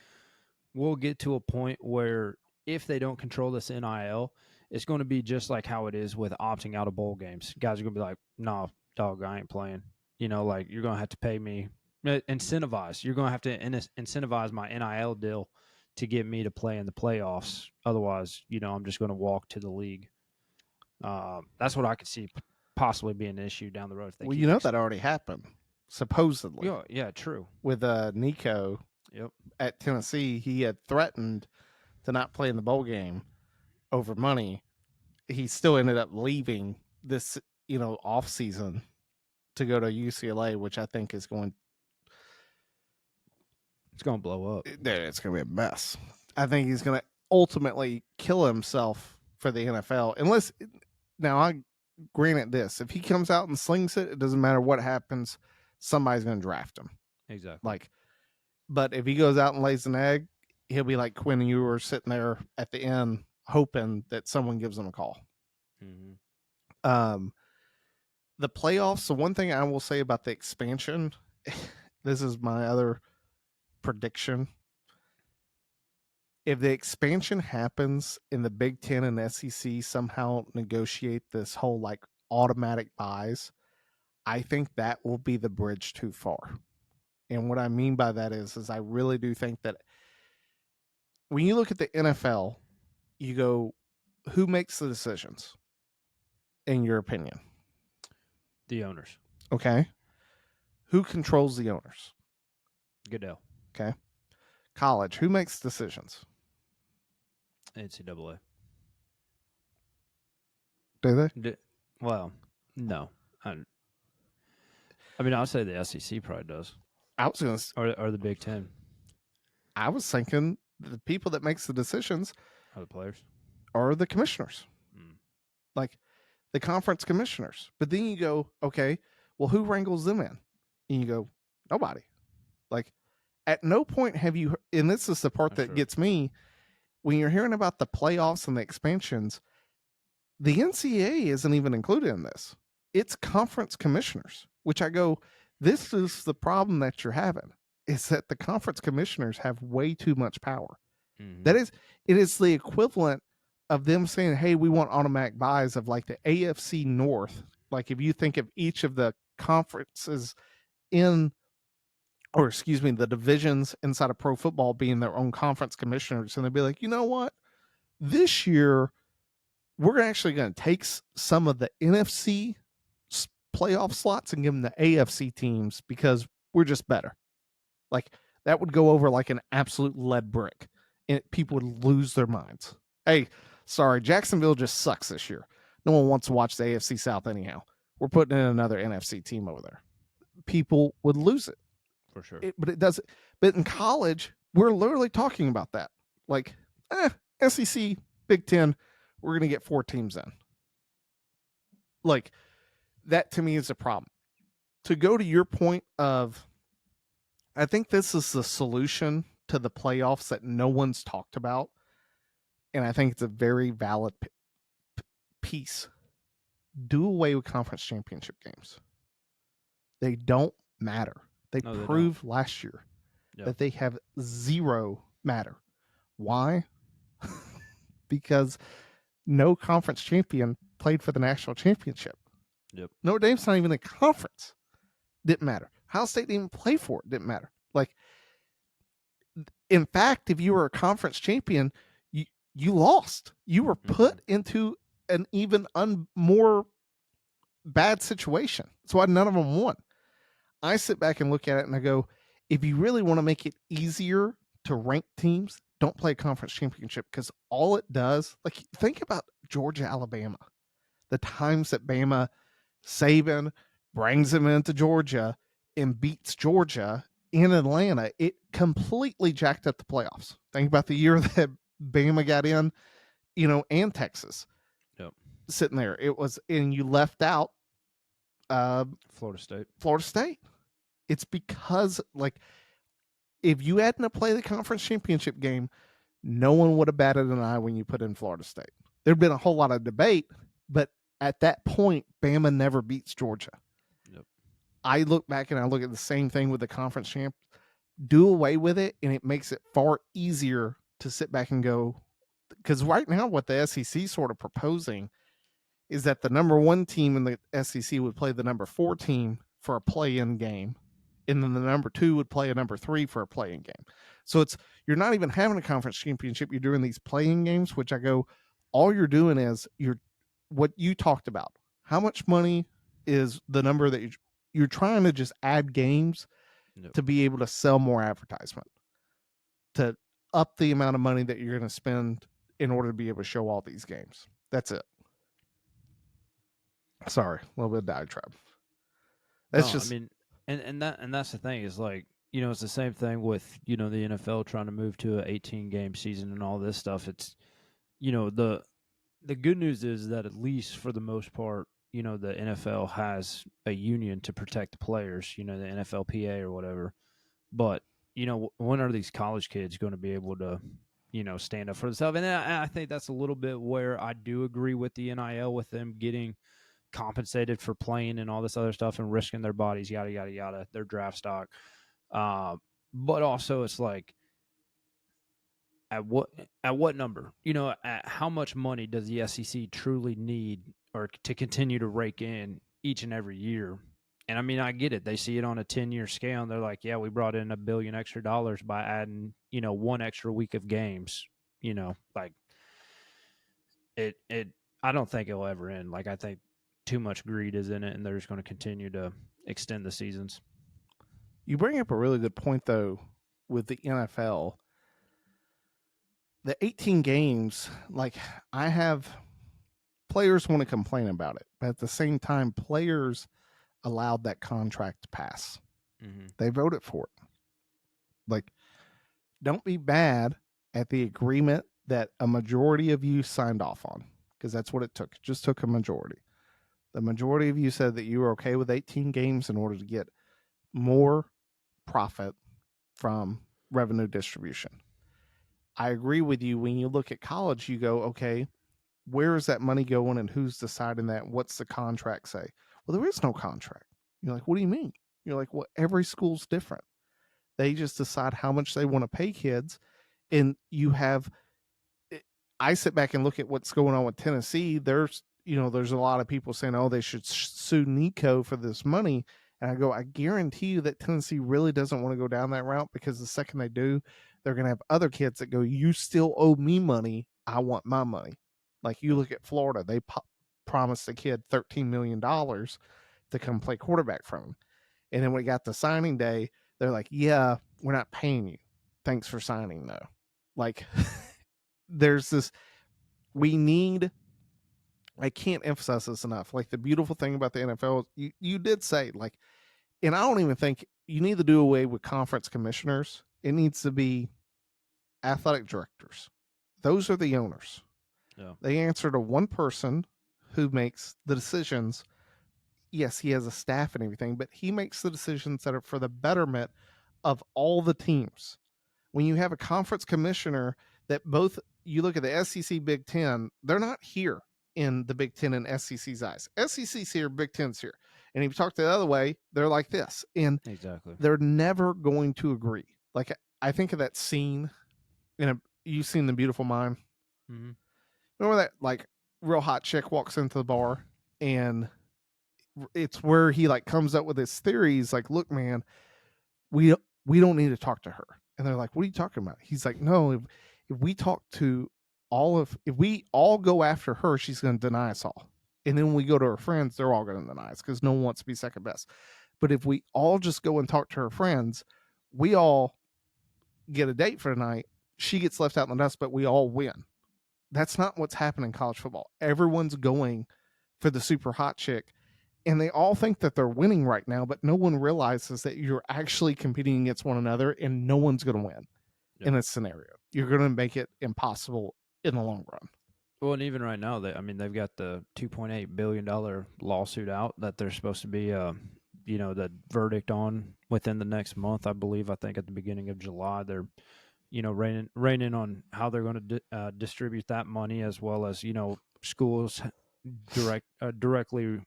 we'll get to a point where if they don't control this NIL, it's going to be just like how it is with opting out of bowl games. Guys are going to be like, no, dog, I ain't playing. Like, you're going to have to pay me. Incentivize. You're going to have to incentivize my NIL deal to get me to play in the playoffs. Otherwise, I'm just going to walk to the league. That's what I could see possibly being an issue down the road. If they that already happened, supposedly. Yeah, true. With Nico at Tennessee, he had threatened to not play in the bowl game over money. He still ended up leaving this, off season to go to UCLA, which I think is going. It's going to blow up. It's going to be a mess. I think he's going to ultimately kill himself for the NFL. Unless, now I granted this, if he comes out and slings it, it doesn't matter what happens. Somebody's going to draft him. Exactly. But if he goes out and lays an egg, he'll be like Quinn and you were sitting there at the end hoping that someone gives him a call. Mm-hmm. The playoffs, the one thing I will say about the expansion, this is my other prediction. If the expansion happens and the Big Ten and SEC somehow negotiate this whole like automatic buys, I think that will be the bridge too far. And what I mean by that is I really do think that when you look at the NFL, you go, who makes the decisions, in your opinion? The owners. Okay. Who controls the owners? Goodell. Okay. College, who makes decisions? NCAA. Do they? Well, no. I'll say the SEC probably does. I was going to, or the Big Ten. I was thinking the people that makes the decisions are the players, are the commissioners, like the conference commissioners. But then you go, okay, well, who wrangles them in? And you go, nobody. Like, at no point have you, and this is the part that gets me, when you're hearing about the playoffs and the expansions, the NCAA isn't even included in this. It's conference commissioners, which I go, this is the problem that you're having, is that the conference commissioners have way too much power. Mm-hmm. It is the equivalent of them saying, hey, we want automatic buys of like the AFC North. Like, if you think of each of the conferences in or excuse me, the divisions inside of pro football being their own conference commissioners, and they'd be like, you know what? This year, we're actually going to take some of the NFC playoff slots and give them to AFC teams because we're just better. Like, that would go over like an absolute lead brick, and people would lose their minds. Hey, sorry, Jacksonville just sucks this year. No one wants to watch the AFC South anyhow. We're putting in another NFC team over there. People would lose it. For sure. But it doesn't. But in college, we're literally talking about that. Like, SEC, Big Ten, we're going to get 4 teams in. Like, that to me is a problem. To go to your point of, I think this is the solution to the playoffs that no one's talked about. And I think it's a very valid piece. Do away with conference championship games. They don't matter. They proved last year that they have zero matter. Why? Because no conference champion played for the national championship. Yep. Notre Dame's not even a conference. Didn't matter. Ohio State didn't even play for it. Didn't matter. Like, in fact, if you were a conference champion, you lost. You were put into an even more bad situation. That's why none of them won. I sit back and look at it and I go, if you really want to make it easier to rank teams, don't play a conference championship, because all it does, like, think about Georgia, Alabama. The times that Bama, Saban brings them into Georgia and beats Georgia in Atlanta, it completely jacked up the playoffs. Think about the year that Bama got in, and Texas. Yep. Sitting there. It was, and you left out Florida State. It's because, like, if you hadn't played the conference championship game, no one would have batted an eye when you put in Florida State. There'd been a whole lot of debate, but at that point, Bama never beats Georgia. Yep. I look back and I look at the same thing with the conference champ. Do away with it, and it makes it far easier to sit back and go, because right now what the SEC is sort of proposing is that the number 1 team in the SEC would play the number 4 team for a play-in game, and then the number 2 would play a number 3 for a play-in game. So you're not even having a conference championship. You're doing these play-in games, which I go, all you're doing is what you talked about. How much money is the number that you're trying to just add games to be able to sell more advertisement, to up the amount of money that you're going to spend in order to be able to show all these games. That's it. Sorry, a little bit of diatribe. That's just, I mean, and that's the thing, is like, it's the same thing with, the NFL trying to move to an 18-game season and all this stuff. It's, the good news is that, at least for the most part, the NFL has a union to protect the players, the NFLPA or whatever. But, when are these college kids going to be able to, stand up for themselves? And I think that's a little bit where I do agree with the NIL, with them getting compensated for playing and all this other stuff and risking their bodies, yada, yada, yada, their draft stock. But also, it's like, at what number? At how much money does the SEC truly need, or to continue to rake in each and every year? And I mean, I get it. They see it on a 10-year scale, and they're like, yeah, we brought in $1 billion extra by adding, 1 extra week of games. Like, it I don't think it'll ever end. Like, I think too much greed is in it, and they're just going to continue to extend the seasons. You bring up a really good point, though, with the NFL. The 18 games, like, I have players want to complain about it, but at the same time, players allowed that contract to pass. Mm-hmm. They voted for it. Like, don't be bad at the agreement that a majority of you signed off on, because that's what it took. It just took a majority. The majority of you said that you were okay with 18 games in order to get more profit from revenue distribution. I agree with you. When you look at college, you go, okay, where is that money going and who's deciding that? What's the contract say? Well, there is no contract. You're like, what do you mean? You're like, well, every school's different. They just decide how much they want to pay kids. And I sit back and look at what's going on with Tennessee. There's a lot of people saying, oh, they should sue Nico for this money. And I go, I guarantee you that Tennessee really doesn't want to go down that route, because the second they do, they're going to have other kids that go, you still owe me money. I want my money. Like, you look at Florida, they promised a kid $13 million to come play quarterback from him. And then when we got to signing day, they're like, yeah, we're not paying you. Thanks for signing, though. Like, there's this, we need, I can't emphasize this enough. Like, the beautiful thing about the NFL, you did say, like, and I don't even think you need to do away with conference commissioners. It needs to be athletic directors. Those are the owners. Yeah. They answer to one person who makes the decisions. Yes, he has a staff and everything, but he makes the decisions that are for the betterment of all the teams. When you have a conference commissioner that both, you look at the SEC, Big Ten, they're not here in the Big Ten and SEC's eyes. SEC's here, Big Ten's here. And if you talk the other way, they're like this. And Exactly. they're never going to agree. Like, I think of that scene you've seen The Beautiful Mind. Mm-hmm. Remember that, like, real hot chick walks into the bar, and it's where he, like, comes up with his theories. Like, look, man, we don't need to talk to her. And they're like, what are you talking about? He's like, no, if we talk to if we all go after her, she's going to deny us all. And then when we go to her friends, they're all going to deny us, because no one wants to be second best. But if we all just go and talk to her friends, we all get a date for tonight. She gets left out in the dust, but we all win. That's not what's happening in college football. Everyone's going for the super hot chick, and they all think that they're winning right now, but no one realizes that you're actually competing against one another, and no one's going to win in this scenario. You're going to make it impossible in the long run. Well, and even right now, they've got the $2.8 billion lawsuit out that they're supposed to be, the verdict on within the next month, I believe. I think at the beginning of July, they're, reining on how they're going to distribute that money, as well as, schools directly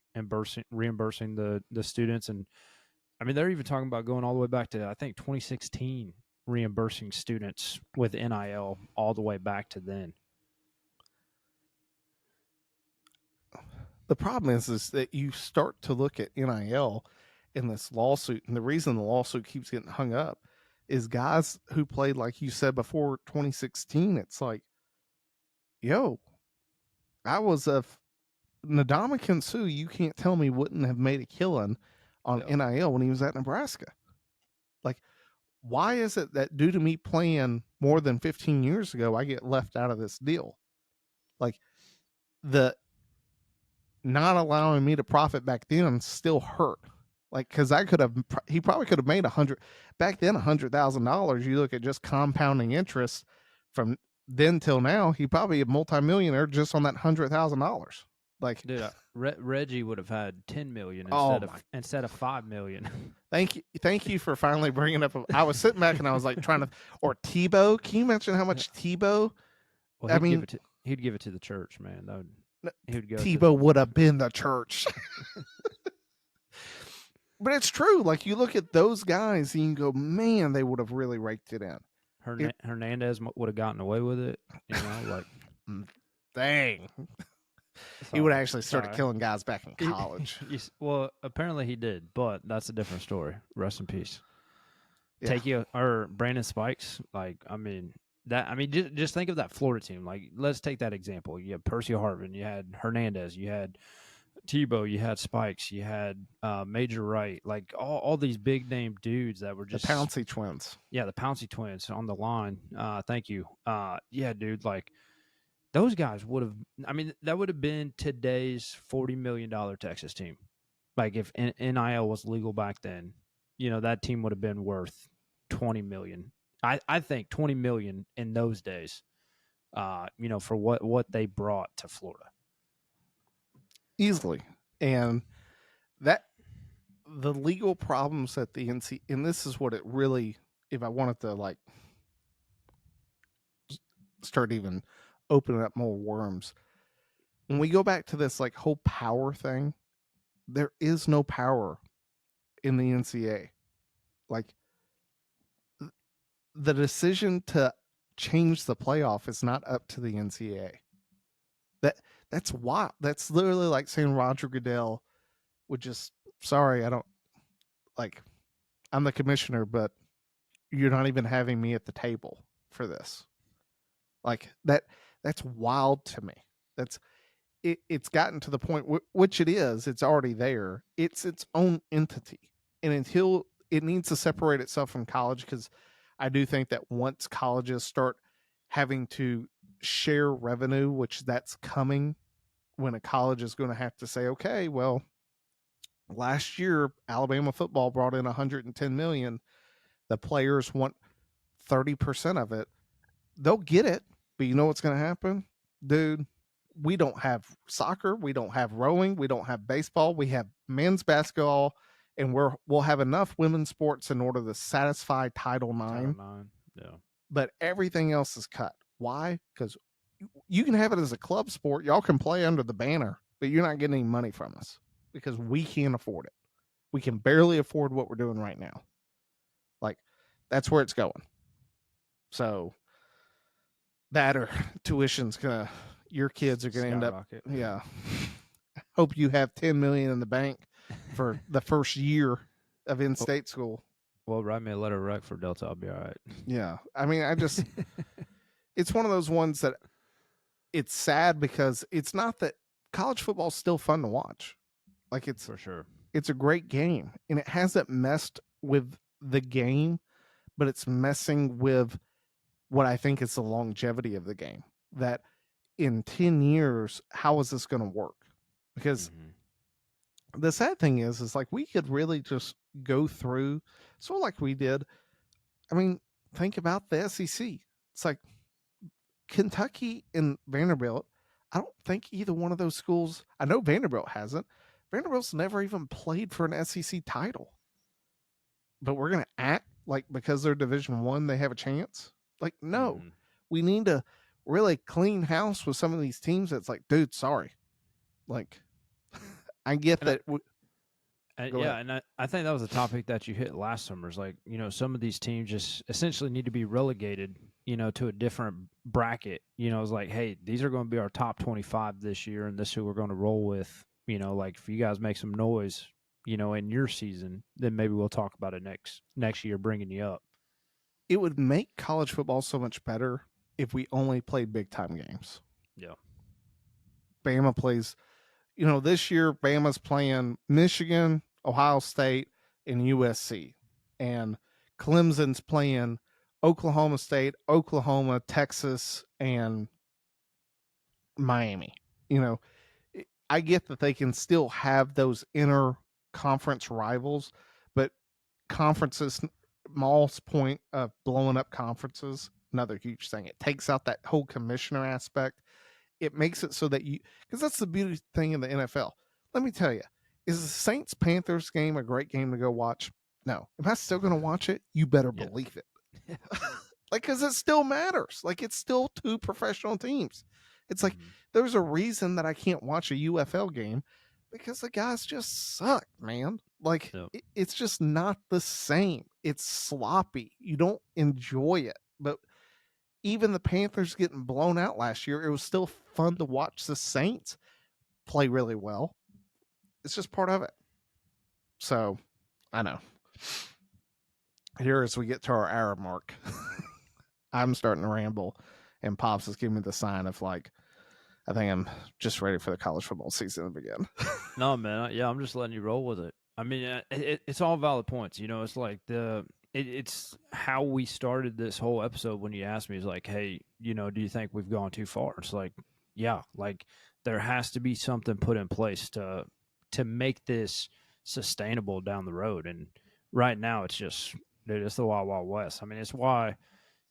reimbursing the students. And I mean, they're even talking about going all the way back to, I think, 2016, reimbursing students with NIL all the way back to then. The problem is that you start to look at NIL in this lawsuit, and the reason the lawsuit keeps getting hung up is guys who played, like you said, before 2016. It's like, yo, I was a Ndamukong Suh, you can't tell me wouldn't have made a killing on NIL when he was at Nebraska. Like, why is it that due to me playing more than 15 years ago, I get left out of this deal? Like, the not allowing me to profit back then still hurt. Like, because he probably could have made $100,000. You look at just compounding interest from then till now, he probably a multimillionaire just on that $100,000. Like, dude, Reggie would have had 10 million instead of 5 million. Thank you for finally bringing up. I was sitting back and I was like trying to, or Tebow. Can you mention how much Tebow? Well, he'd give it to the church, man. Tebow would have been the church. But it's true. Like, you look at those guys and you go, man, they would have really raked it in. Hernandez would have gotten away with it. Like, dang. He would have actually started killing guys back in college. Well, apparently he did, but that's a different story. Rest in peace. Yeah. Brandon Spikes. Like, just think of that Florida team. Like, let's take that example. You had Percy Harvin, you had Hernandez, you had Tebow, you had Spikes, you had Major Wright, like all these big name dudes that were just the Pouncey twins. Yeah, the Pouncey twins on the line. Thank you. Yeah, dude, like those guys would have. I mean, that would have been today's $40 million Texas team. Like, if NIL was legal back then, that team would have been worth $20 million. I think $20 million in those days. For what they brought to Florida. Easily. And that the legal problems at the NC, and this is what it really, if I wanted to like start even opening up more worms, when we go back to this like whole power thing, there is no power in the NCAA. Like, the decision to change the playoff is not up to the NCAA. That's wild. That's literally like saying Roger Goodell would just, sorry, I don't, like, I'm the commissioner, but you're not even having me at the table for this. Like that's wild to me. It's gotten to the point which it is. It's already there. It's its own entity, and until it needs to separate itself from college, because I do think that once colleges start having to share revenue, which that's coming, when a college is going to have to say, okay, well, last year Alabama football brought in 110 million. The players want 30% of it. They'll get it, but you know what's going to happen, dude? We don't have soccer, we don't have rowing, we don't have baseball, we have men's basketball, and we'll have enough women's sports in order to satisfy Title Title IX, IX. Yeah. but everything else is cut. Why? Because you can have it as a club sport. Y'all can play under the banner, but you're not getting any money from us because we can't afford it. We can barely afford what we're doing right now. Like, that's where it's going. So that or tuition's gonna, your kids are gonna end up, Skyrocket. yeah. Hope you have 10 million in the bank for the first year of in-state school. Well, write me a letter of rec for Delta. I'll be all right. Yeah, I mean, it's one of those ones that it's sad because it's not that college football's still fun to watch. Like For sure. it's a great game, and it hasn't messed with the game, but it's messing with what I think is the longevity of the game. That in 10 years, how is this going to work? Because the sad thing is like we could really just go through, sort of like we did. I mean, think about the SEC. It's like Kentucky and Vanderbilt. I don't think either one of those schools, I know Vanderbilt hasn't. Vanderbilt's never even played for an SEC title. But we're going to act like because they're Division 1 they have a chance? Like, no. We need to really clean house with some of these teams that's like, dude, sorry. Like, I get that. And I think that was a topic that you hit last summer. Is like, some of these teams just essentially need to be relegated, to a different bracket. It's like, hey, these are going to be our top 25 this year, and this is who we're going to roll with. Like if you guys make some noise, in your season, then maybe we'll talk about it next year, bringing you up. It would make college football so much better if we only played big time games. Yeah. Bama plays, this year Bama's playing Michigan, Ohio State, and USC. And Clemson's playing Oklahoma State, Oklahoma, Texas, and Miami. I get that they can still have those inner conference rivals, but conferences, Maul's point of blowing up conferences, another huge thing. It takes out that whole commissioner aspect. It makes it so that because that's the beauty thing in the NFL. Let me tell you, is the Saints Panthers game a great game to go watch? No. Am I still going to watch it? You better believe it. Like, because it still matters. Like, it's still two professional teams. It's like there's a reason that I can't watch a UFL game because the guys just suck, man. Like, it's just not the same. It's sloppy. You don't enjoy it. But even the Panthers getting blown out last year, it was still fun to watch the Saints play really well. It's just part of it. So, I know. Here, as we get to our hour mark, I'm starting to ramble, and Pops is giving me the sign of like, I think I'm just ready for the college football season to begin. No, man. Yeah, I'm just letting you roll with it. I mean, it's all valid points. It's like it's how we started this whole episode when you asked me. It's like, hey, do you think we've gone too far? It's like, yeah, like there has to be something put in place to make this sustainable down the road. And right now, it's just, dude, it's the Wild Wild West. I mean, it's why.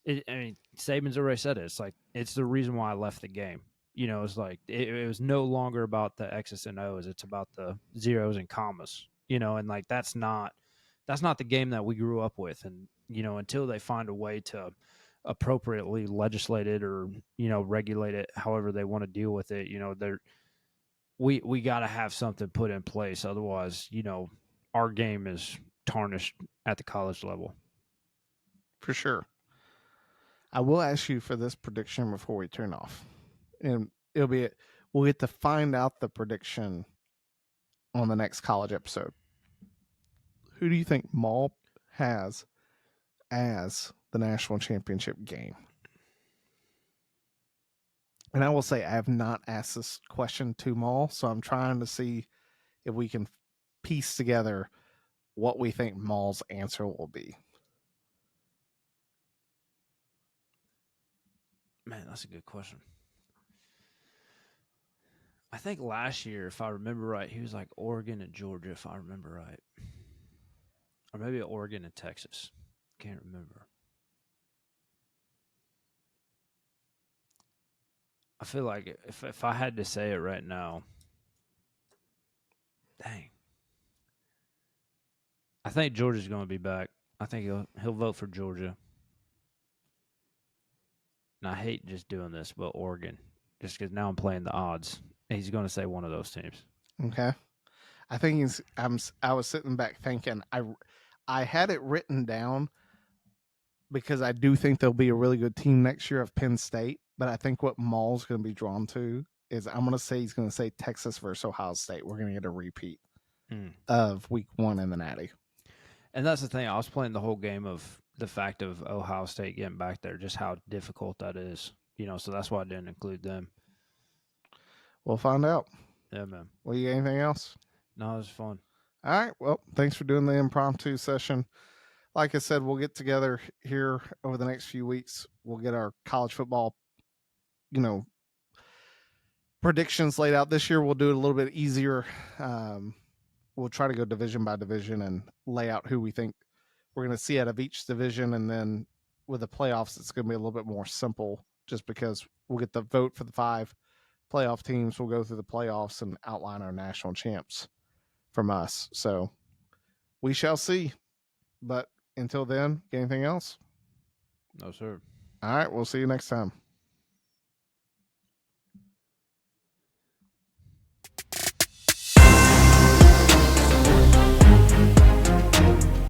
Saban's already said it. It's like it's the reason why I left the game. It's like it was no longer about the X's and O's. It's about the zeros and commas. And like that's not the game that we grew up with. And until they find a way to appropriately legislate it or regulate it, however they want to deal with it, we got to have something put in place. Otherwise, our game is tarnished at the college level. For sure. I will ask you for this prediction before we turn off, and we'll get to find out the prediction on the next college episode. who do you think Maul has as the national championship game? And I will say I have not asked this question to Maul, so I'm trying to see if we can piece together what we think Maul's answer will be. Man, that's a good question. I think last year, if I remember right, he was like Oregon and Georgia, if I remember right. Or maybe Oregon and Texas. Can't remember. I feel like if I had to say it right now, dang. I think Georgia's going to be back. I think he'll vote for Georgia. And I hate just doing this, but Oregon, just because now I'm playing the odds. He's going to say one of those teams. Okay. I think I was sitting back thinking I had it written down because I do think there'll be a really good team next year of Penn State. But I think what Maul's going to be drawn to is I'm going to say he's going to say Texas versus Ohio State. We're going to get a repeat of week 1 in the Natty. And that's the thing. I was playing the whole game of the fact of Ohio State getting back there, just how difficult that is. So that's why I didn't include them. We'll find out. Yeah, man. Well, you got anything else? No, it was fun. All right. Well, thanks for doing the impromptu session. Like I said, we'll get together here over the next few weeks. We'll get our college football, predictions laid out. This year we'll do it a little bit easier. We'll try to go division by division and lay out who we think we're going to see out of each division. And then with the playoffs, it's going to be a little bit more simple just because we'll get the vote for the 5 playoff teams. We'll go through the playoffs and outline our national champs from us. So we shall see. But until then, anything else? No, sir. All right. We'll see you next time.